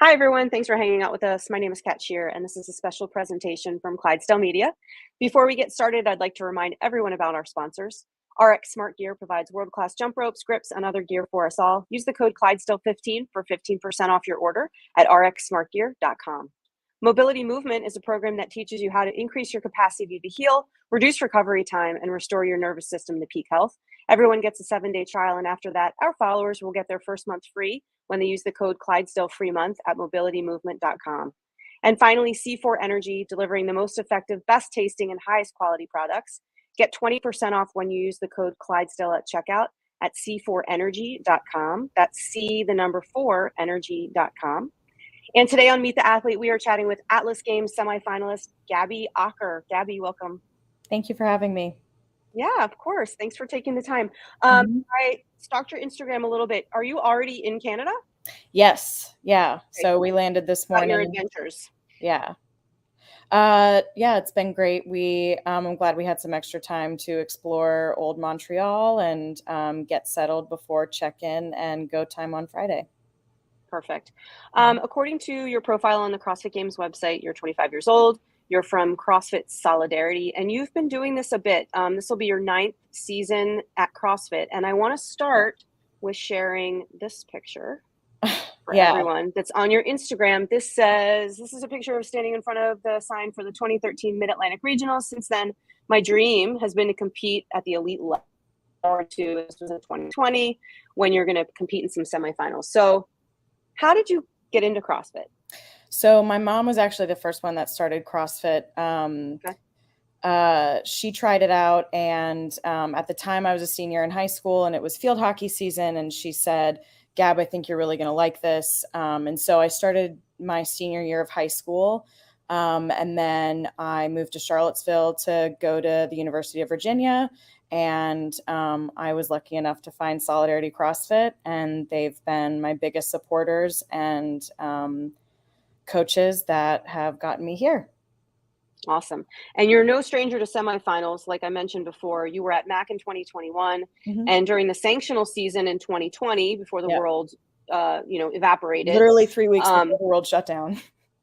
Hi, everyone. Thanks for hanging out with us. My name is Kat Shear, and this is a special presentation from Clydesdale Media. Before we get started, I'd like to remind everyone about our sponsors. RX Smart Gear provides world-class jump ropes, grips, and other gear for us all. Use the code Clydesdale15 for 15% off your order at rxsmartgear.com. Mobility Movement is a program that teaches you how to increase your capacity to heal, reduce recovery time, and restore your nervous system to peak health. Everyone gets a 7-day trial, and after that, our followers will get their first month free when they use the code Clydesdale free month at mobilitymovement.com. And finally, C4 Energy, delivering the most effective, best tasting, and highest quality products. Get 20% off when you use the code Clydesdale at checkout at c4energy.com. That's C, the number 4, energy.com. And today on Meet the Athlete, we are chatting with Atlas Games semifinalist Gabby Ocker. Gabby, welcome. Thank you for having me. Yeah, of course. Thanks for taking the time. Mhm. I stalked your Instagram a little bit. Are you already in Canada? Yes. Yeah. Okay. So we landed this About your morning. adventures. Yeah. Yeah, it's been great. I'm glad we had some extra time to explore old Montreal and get settled before check-in and go time on Friday. Perfect. According to your profile on the CrossFit Games website, you're 25 years old. You're from CrossFit Solidarity, and you've been doing this a bit. This will be your 9th season at CrossFit, and I want to start with sharing this picture for Yeah. everyone that's on your Instagram. This is a picture of standing in front of the sign for the 2013 Mid-Atlantic Regionals. Since then, my dream has been to compete at the elite level. This was in 2020 when you're going to compete in some semifinals. So how did you get into CrossFit? So my mom was actually the first one that started CrossFit. She tried it out, and at the time I was a senior in high school, and it was field hockey season, and she said, Gab, I think you're really going to like this. And so I started my senior year of high school, and then I moved to Charlottesville to go to the University of Virginia, and I was lucky enough to find Solidarity CrossFit, and they've been my biggest supporters and coaches that have gotten me here. Awesome. And you're no stranger to semifinals. Like I mentioned before, you were at MACC in 2021, and during the sanctional season in 2020, before the world, evaporated. Literally 3 weeks before the world shut down.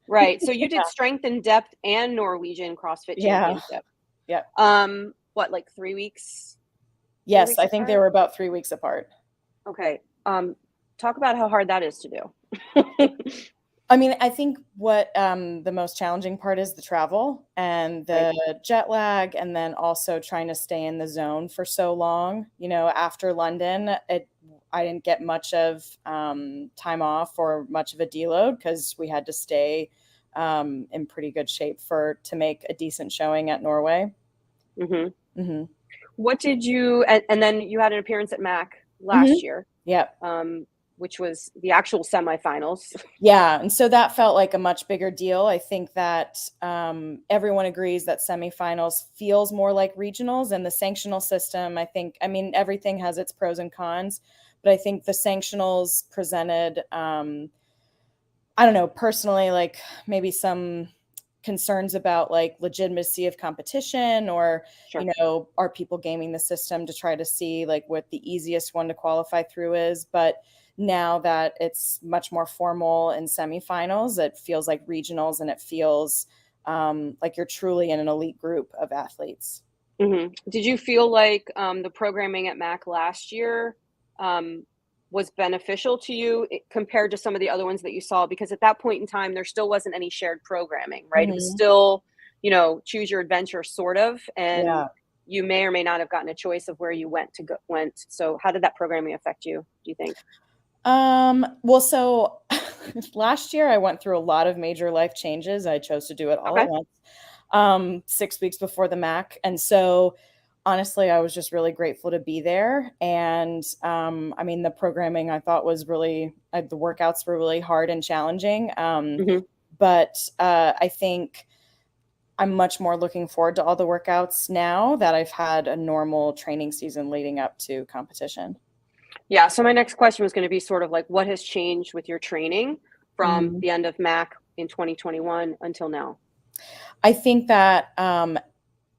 Right. So you did strength and depth and Norwegian CrossFit Championship. Yeah. What, like 3 weeks? Yes, I think they were about 3 weeks apart. Okay. Talk about how hard that is to do. I mean, I think what the most challenging part is the travel and the jet lag, and then also trying to stay in the zone for so long. You know, after London, I didn't get much of time off or much of a deload because we had to stay in pretty good shape to make a decent showing at Norway. What did you, and then you had an appearance at MACC last year. Yeah. Which was the actual semifinals. Yeah. And so that felt like a much bigger deal. I think that everyone agrees that semifinals feels more like regionals, and the sanctional system, everything has its pros and cons, but I think the sanctionals presented, I don't know, personally, like maybe some concerns about like legitimacy of competition, or, are people gaming the system to try to see like what the easiest one to qualify through is. But now that it's much more formal in semifinals, it feels like regionals, and it feels like you're truly in an elite group of athletes. Did you feel like the programming at MACC last year was beneficial to you compared to some of the other ones that you saw? Because at that point in time, there still wasn't any shared programming, right? It was still, choose your adventure sort of, and you may or may not have gotten a choice of where you went. So how did that programming affect you, do you think? Well, so last year I went through a lot of major life changes. I chose to do it all at once, 6 weeks before the MACC. And so honestly, I was just really grateful to be there. And the programming I thought was the workouts were really hard and challenging. But I think I'm much more looking forward to all the workouts now that I've had a normal training season leading up to competition. Yeah. So my next question was going to be sort of like, what has changed with your training from the end of MACC in 2021 until now? I think that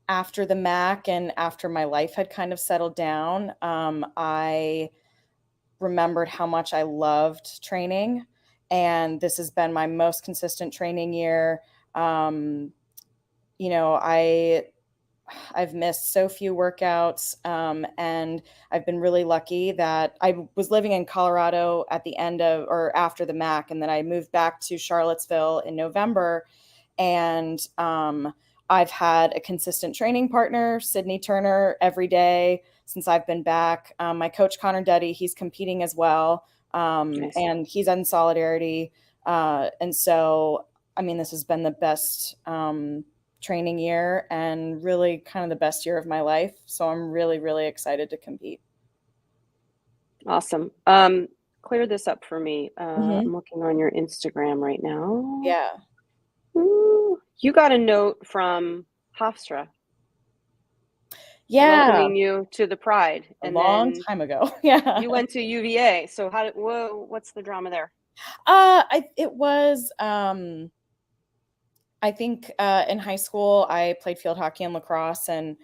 after the MACC and after my life had kind of settled down, I remembered how much I loved training. And this has been my most consistent training year. You know, I've missed so few workouts, and I've been really lucky that I was living in Colorado at the end of or after the MACC, and then I moved back to Charlottesville in November, and I've had a consistent training partner, Sydney Turner, every day since I've been back. My coach, Connor Duddy, he's competing as well, Nice. and he's in Solidarity. And so, I mean, this has been the best training year and really kind of the best year of my life. So I'm really, really excited to compete. Awesome. Clear this up for me. I'm looking on your Instagram right now. Yeah. Ooh, you got a note from Hofstra Yeah. welcoming you to the Pride. A long time ago. Yeah. You went to UVA. So what's the drama there? It was, I think in high school, I played field hockey and lacrosse, and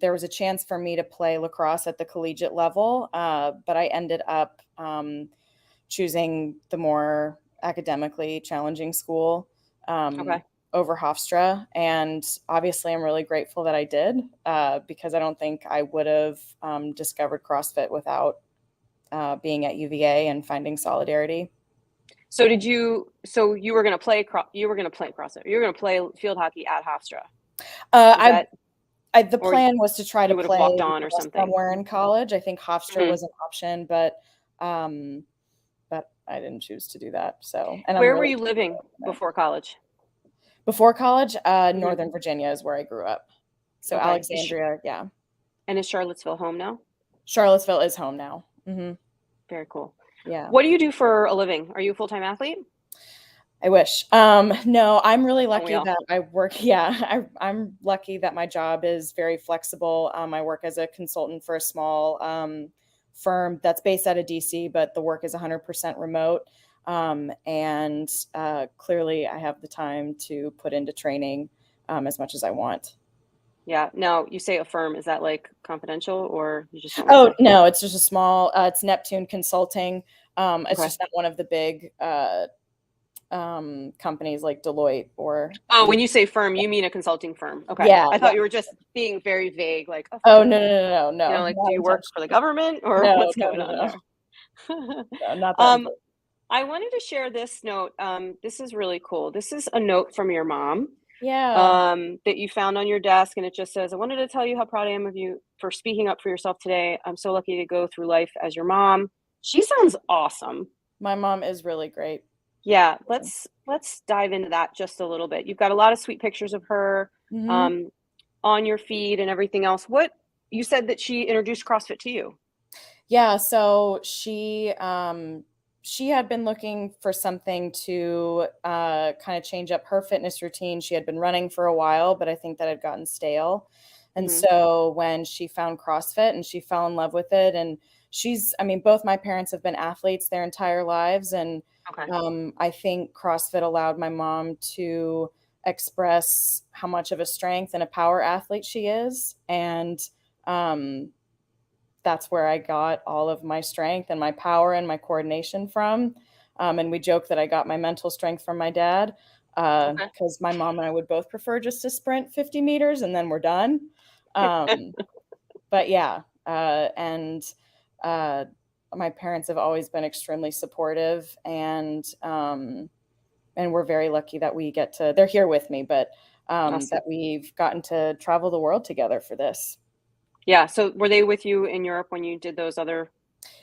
there was a chance for me to play lacrosse at the collegiate level, but I ended up choosing the more academically challenging school over Hofstra. And obviously, I'm really grateful that I did, because I don't think I would have discovered CrossFit without being at UVA and finding Solidarity. So you were going to play CrossFit. You were going to play field hockey at Hofstra. The plan was to try to play walked on or something somewhere in college. I think Hofstra was an option, but I didn't choose to do that. So, and where were you living before college? Before college, Northern Virginia is where I grew up. So Alexandria, yeah. And is Charlottesville home now? Charlottesville is home now. Mm-hmm. Very cool. Yeah. What do you do for a living? Are you a full-time athlete? I wish. No, I'm really lucky that I work. Yeah, I'm lucky that my job is very flexible. I work as a consultant for a small firm that's based out of DC, but the work is 100% remote. And clearly I have the time to put into training as much as I want. Yeah. Now, you say a firm, is that like confidential or you just? Oh, no, it's just a small, it's Neptune Consulting. It's just not one of the big companies like Deloitte or. Oh, when you say firm, you mean a consulting firm. Okay. Yeah. I thought you were just being very vague, like. Oh, no. You know, like, do you work for the government or what's going on there? No, not that. I wanted to share this note. This is really cool. This is a note from your mom. Yeah. That you found on your desk, and it just says, "I wanted to tell you how proud I am of you for speaking up for yourself today. I'm so lucky to go through life as your mom." She sounds awesome. My mom is really great. Yeah, let's dive into that just a little bit. You've got a lot of sweet pictures of her on your feed and everything else. What you said that she introduced CrossFit to you? Yeah, so she had been looking for something to kind of change up her fitness routine. She had been running for a while, but I think that had gotten stale. And so when she found CrossFit and she fell in love with it, and both my parents have been athletes their entire lives. And I think CrossFit allowed my mom to express how much of a strength and a power athlete she is. And that's where I got all of my strength and my power and my coordination from. And we joke that I got my mental strength from my dad, because my mom and I would both prefer just to sprint 50 meters and then we're done. But yeah, and my parents have always been extremely supportive, and we're very lucky that we get to, they're here with me, but that we've gotten to travel the world together for this. Yeah. So were they with you in Europe when you did those other?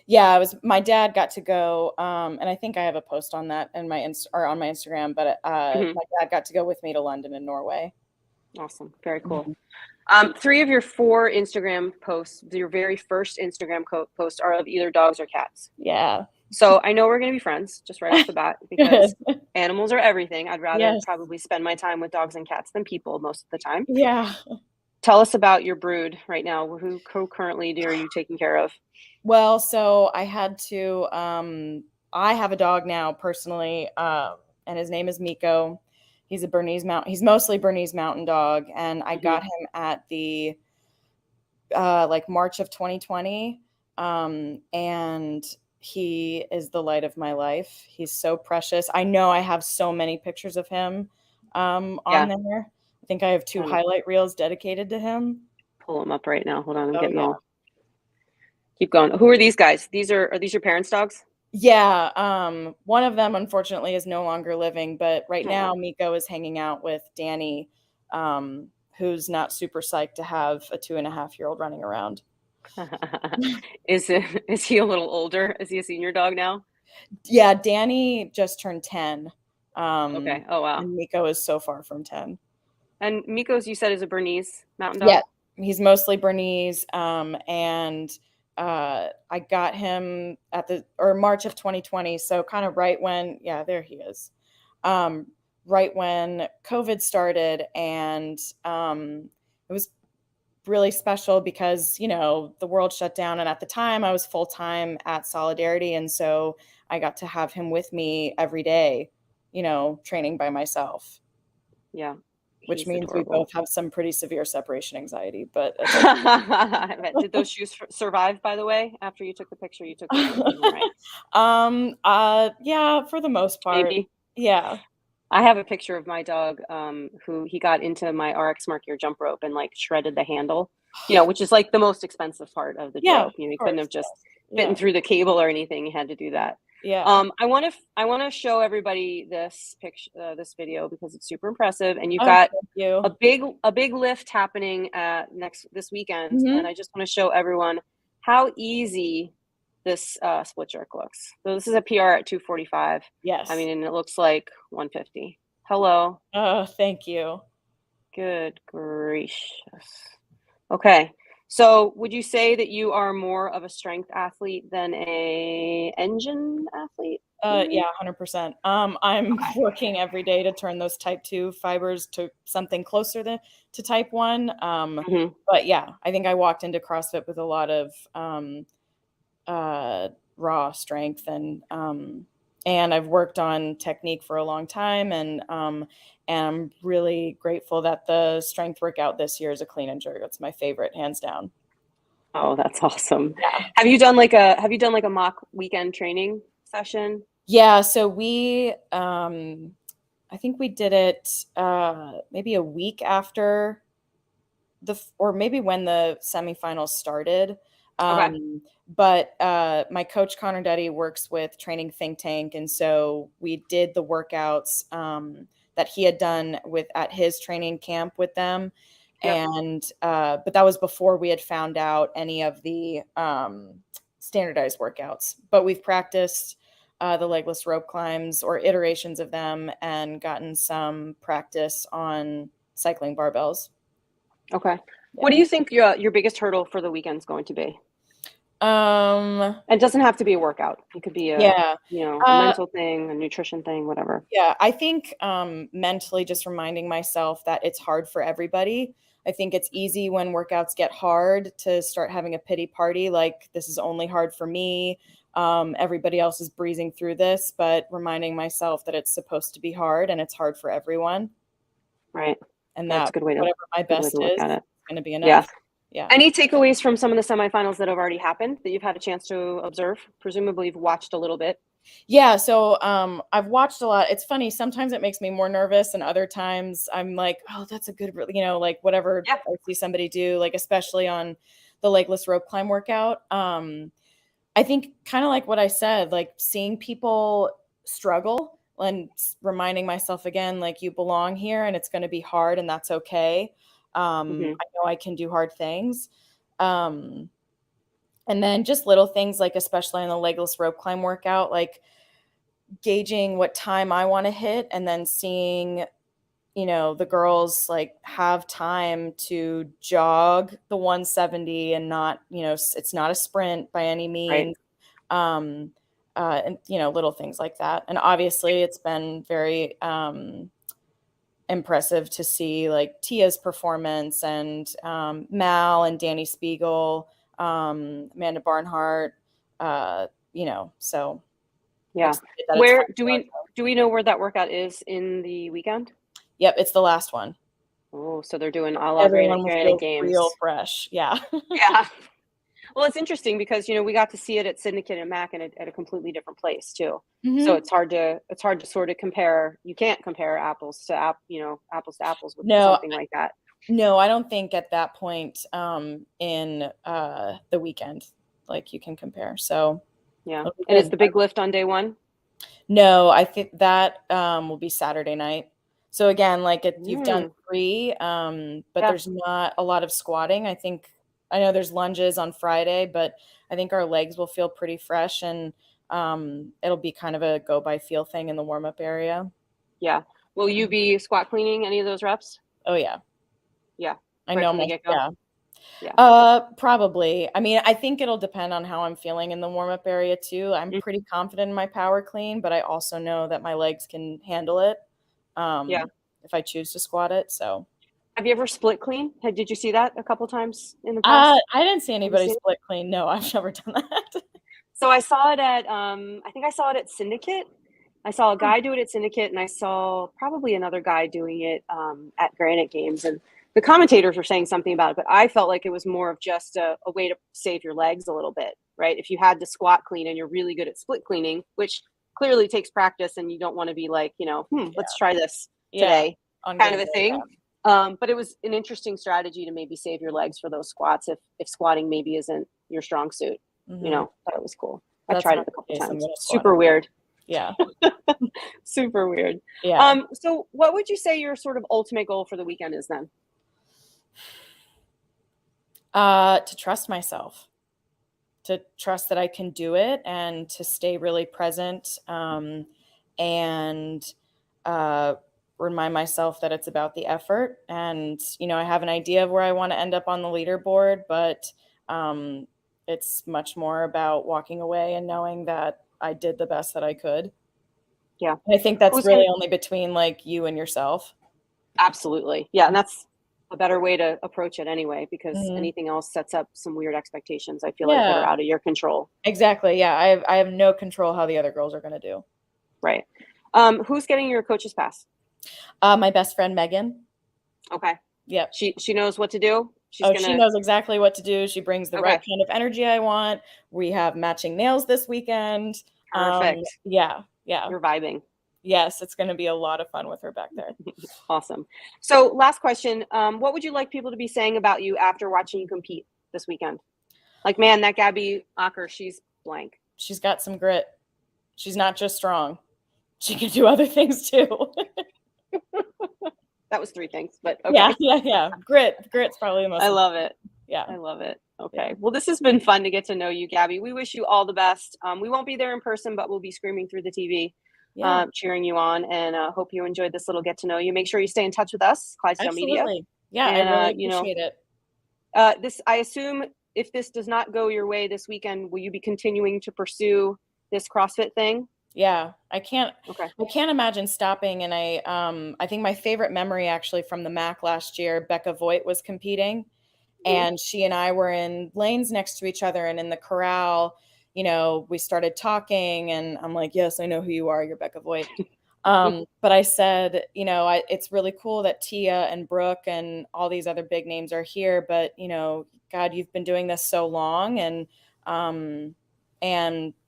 Yeah, my dad got to go. And I think I have a post on that in on my Instagram, but my dad got to go with me to London and Norway. Awesome. Very cool. 3 of your 4 Instagram posts, your very first Instagram posts, are of either dogs or cats. Yeah. So I know we're going to be friends just right off the bat, because animals are everything. I'd rather probably spend my time with dogs and cats than people most of the time. Yeah. Tell us about your brood right now. Who currently are you taking care of? Well, so I had to, I have a dog now personally, and his name is Miko. He's he's mostly Bernese Mountain Dog. And I got him at the, March of 2020. And he is the light of my life. He's so precious. I know I have so many pictures of him on there. I think I have 2 highlight reels dedicated to him. Pull them up right now. Hold on, I'm getting all. Keep going. Who are these guys? Are these your parents' dogs? Yeah. One of them, unfortunately, is no longer living, but right now Miko is hanging out with Danny, who's not super psyched to have a 2.5-year-old running around. Is he a little older? Is he a senior dog now? Yeah, Danny just turned 10. Okay. Oh, wow. And Miko is so far from 10. And Miko's, you said, is a Bernese mountain dog? Yeah, he's mostly Bernese. And I got him at March of 2020. So kind of right when, there he is. Right when COVID started, and it was really special because, the world shut down. And at the time I was full-time at Solidarity. And so I got to have him with me every day, training by myself. Yeah. Which means adorable. We both have some pretty severe separation anxiety, but did those shoes survive, by the way, after you took the picture? You took the picture, right? Yeah, for the most part. Maybe. Yeah. I have a picture of my dog who he got into my RX Smart Gear jump rope and shredded the handle, which is the most expensive part of the rope. He couldn't have just bitten through the cable or anything. He had to do that. Yeah. I want to show everybody this picture, this video, because it's super impressive, and you've got a big lift happening this weekend, and I just want to show everyone how easy this split jerk looks. So this is a PR at 245. Yes. I mean, and it looks like 150. Hello. Oh, thank you. Good gracious. Okay. So would you say that you are more of a strength athlete than a engine athlete? Yeah, 100%. I'm working every day to turn those type 2 fibers to something closer to type 1. But yeah, I think I walked into CrossFit with a lot of raw strength, and I've worked on technique for a long time, and I'm really grateful that the strength workout this year is a clean and jerk. That's my favorite, hands down. Oh, that's awesome. Yeah. Have you done like a MACC weekend training session? Yeah, so we I think we did it maybe a week after or maybe when the semifinals started. Okay. But my coach Connor Duddy works with Training Think Tank, and so we did the workouts that he had done at his training camp with them. Yep. And but that was before we had found out any of the standardized workouts. But we've practiced the legless rope climbs, or iterations of them, and gotten some practice on cycling barbells. Okay. Yeah. What do you think your biggest hurdle for the weekend is going to be? It doesn't have to be a workout. It could be a mental thing, a nutrition thing, whatever. Yeah, I think mentally just reminding myself that it's hard for everybody. I think it's easy when workouts get hard to start having a pity party, like this is only hard for me. Everybody else is breezing through this, but reminding myself that it's supposed to be hard and it's hard for everyone. Right. And that's a good way to, whatever my best is going to be enough. Yeah. Yeah. Any takeaways from some of the semifinals that have already happened that you've had a chance to observe? Presumably you've watched a little bit. Yeah. So I've watched a lot. It's funny. Sometimes it makes me more nervous, and other times I'm like, oh, that's a good, like whatever I see somebody do, like especially on the legless rope climb workout. I think kind of like what I said, like seeing people struggle and reminding myself again, like you belong here and it's going to be hard and that's okay. I know I can do hard things. And then just little things, like especially in the legless rope climb workout, like gauging what time I want to hit, and then seeing, the girls like have time to jog the 170 and not, it's not a sprint by any means. Right. And, little things like that. And obviously it's been very, impressive to see like Tia's performance, and Mal and Danny Spiegel, Amanda Barnhart, so yeah. Where do we know where that workout is in the weekend? Yep, it's the last one. Oh, so they're doing a la Everyone Granite Games. Real fresh. Yeah. Yeah. Well, it's interesting because, you know, we got to see it at Syndicate and MACC and at a completely different place too. So Mhm. it's hard to sort of compare. You can't compare apples to apples to apples with No, something like that. no, I don't think at that point in the weekend like you can compare. So Yeah. it'll be And is good. the big lift on day one? No, I think that will be Saturday night. So again, like you've done Mm, 3, but yeah. there's not a lot of squatting. I know there's lunges on Friday, but I think our legs will feel pretty fresh, and it'll be kind of a go by feel thing in the warm up area. Yeah. Will you be squat cleaning any of those reps? Oh yeah, Yeah. I Right know from the my get go. yeah. Yeah. Probably. I mean, I think it'll depend on how I'm feeling in the warm up area too. I'm Mm, pretty confident in my power clean, but I also know that my legs can handle it yeah. if I choose to squat it. So Have you ever split clean? Did you see that a couple times in the past? I didn't see Have you anybody seen it? split clean. No, I've never done that. So I saw it at I think I saw it at Syndicate. I saw a guy do it at Syndicate, and I saw probably another guy doing it at Granite Games. And the commentators were saying something about it, but I felt like it was more of just a way to save your legs a little bit, right? If you had to squat clean and you're really good at split cleaning, which clearly takes practice, and you don't want to be like, you know, let's try this Yeah, today, on kind good of a day, thing. But it was an interesting strategy to maybe save your legs for those squats if squatting maybe isn't your strong suit. yeah. You know, thought it was cool. I've That's tried not it a couple the case. I'm times. gonna squat Super it. weird. Yeah, Super weird. yeah. So what would you say your sort of ultimate goal for the weekend is then? To trust myself, to trust that I can do it, and to stay really present, and uh, remind myself that it's about the effort. And I have an idea of where I want to end up on the leaderboard, but um, it's much more about walking away and knowing that I did the best that I could. Yeah. And I think that's Who's gonna really only between like you and yourself. Absolutely. Yeah, and that's a better way to approach it anyway, because Mhm. anything else sets up some weird expectations, I feel like, that are Yeah, out of your control. exactly. Yeah, I have no control how the other girls are going to do. Right. Who's getting your coach's pass? My best friend Megan. Okay. Yep. She knows what to do. She's Oh, she gonna knows exactly what to do. She brings the right Okay. kind of energy I want. We have matching nails this weekend. Perfect. Yeah, yeah. You're vibing. Yes, it's going to be a lot of fun with her back there. Awesome. So last question. What would you like people to be saying about you after watching you compete this weekend? Like, man, that Gabby Ocker, she's blank. She's got some grit. She's not just strong. She can do other things too. That was 3 things, but okay. Yeah. Grit's probably the most I love it. Yeah. I love it. Okay. Yeah. Well, this has been fun to get to know you, Gabby. We wish you all the best. We won't be there in person, but we'll be screaming through the TV, Yeah. cheering you on, and hope you enjoyed this little get to know you. Make sure you stay in touch with us, Clydesdale Media. Absolutely. Yeah, And, I really appreciate it. I assume if this does not go your way this weekend, will you be continuing to pursue this CrossFit thing? Yeah, I can't Okay. imagine stopping. And I think my favorite memory actually from the MACC last year, Becca Voigt was competing, and she and I were in lanes next to each other, and in the corral, we started talking, and I'm like, yes, I know who you are. You're Becca Voigt. But I said, it's really cool that Tia and Brooke and all these other big names are here, but God, you've been doing this so long, and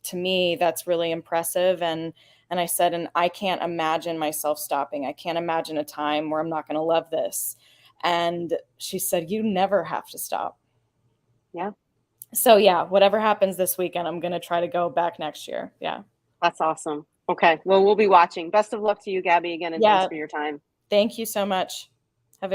to me, that's really impressive. And I said, and I can't imagine myself stopping. I can't imagine a time where I'm not going to love this. And she said, you never have to stop. Yeah. So yeah, whatever happens this weekend, I'm going to try to go back next year. Yeah. That's awesome. Okay. Well, we'll be watching. Best of luck to you, Gabby, again, and thanks Yeah. for your time. Thank you so much.